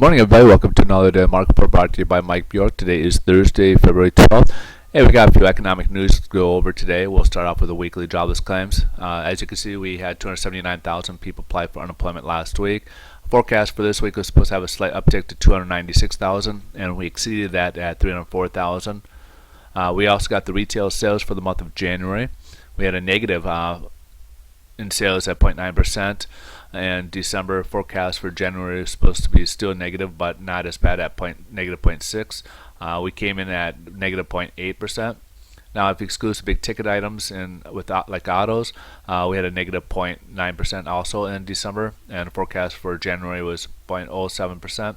morning, everybody. Welcome to another day of Market Report brought to you by Mike Bjork. Today is Thursday, February 12th. Hey, we got a few economic news to go over today. We'll start off with the weekly jobless claims. As you can see, we had 279,000 people apply for unemployment last week. Forecast for this week was supposed to have a slight uptick to 296,000, and we exceeded that at 304,000. We also got the retail sales for the month of January. We had a negative in sales at 0.9%, and December forecast for January is supposed to be still negative, but not as bad at negative 0.6. We came in at negative 0.8%. Now, if you exclude the big ticket items and like autos, we had a negative 0.9% also in December, and the forecast for January was 0.07%,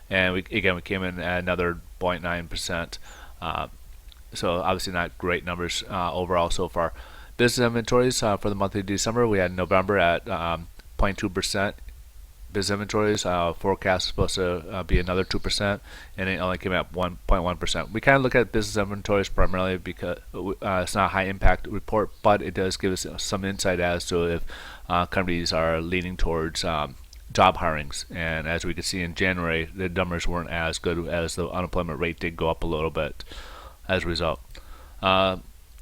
and we came in at another 0.9%. So obviously not great numbers overall so far. Business inventories for the month of December, we had November at 0.2%. Business inventories forecast is supposed to be another 2%, and it only came at 1.1%. We kind of look at business inventories primarily because it's not a high impact report, but it does give us some insight as to if companies are leaning towards job hirings. And as we could see in January, the numbers weren't as good, as the unemployment rate did go up a little bit as a result.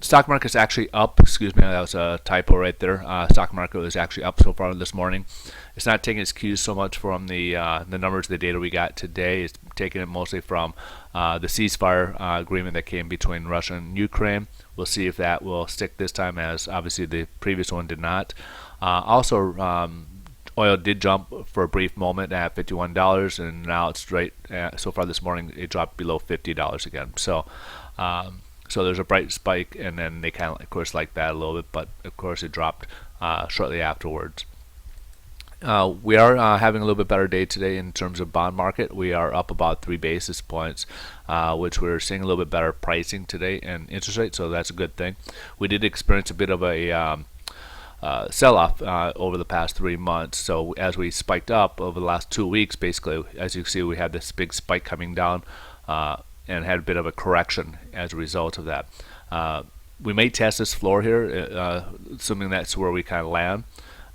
Stock market's actually up. Excuse me, that was a typo right there. Stock market was actually up so far this morning. It's not taking its cues so much from the numbers, the data we got today. It's taking it mostly from the ceasefire agreement that came between Russia and Ukraine. We'll see if that will stick this time, as obviously the previous one did not. Also, oil did jump for a brief moment at $51, and now it's right. So far this morning, it dropped below $50 again. So there's a bright spike, and then they kind of course, like that a little bit, but of course it dropped shortly afterwards. We are having a little bit better day today in terms of bond market. We are up about 3 basis points, which we're seeing a little bit better pricing today and interest rate, so that's a good thing. We did experience a bit of a sell-off over the past 3 months. So as we spiked up over the last 2 weeks, basically, as you can see, we had this big spike coming down and had a bit of a correction as a result of that. We may test this floor here, assuming that's where we kind of land,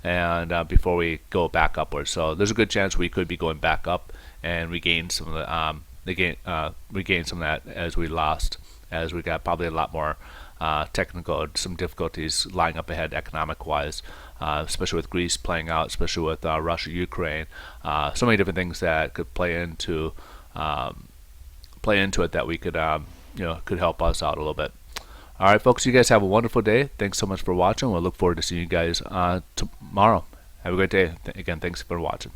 and before we go back upwards. So there's a good chance we could be going back up and regain some of regain some of that as we lost, as we got probably a lot more technical, some difficulties lying up ahead economic-wise, especially with Greece playing out, especially with Russia, Ukraine, so many different things that could play into it that we could could help us out a little bit. All right, folks, you guys have a wonderful day. Thanks so much for watching. We'll look forward to seeing you guys tomorrow. Have a great day. Again, thanks for watching.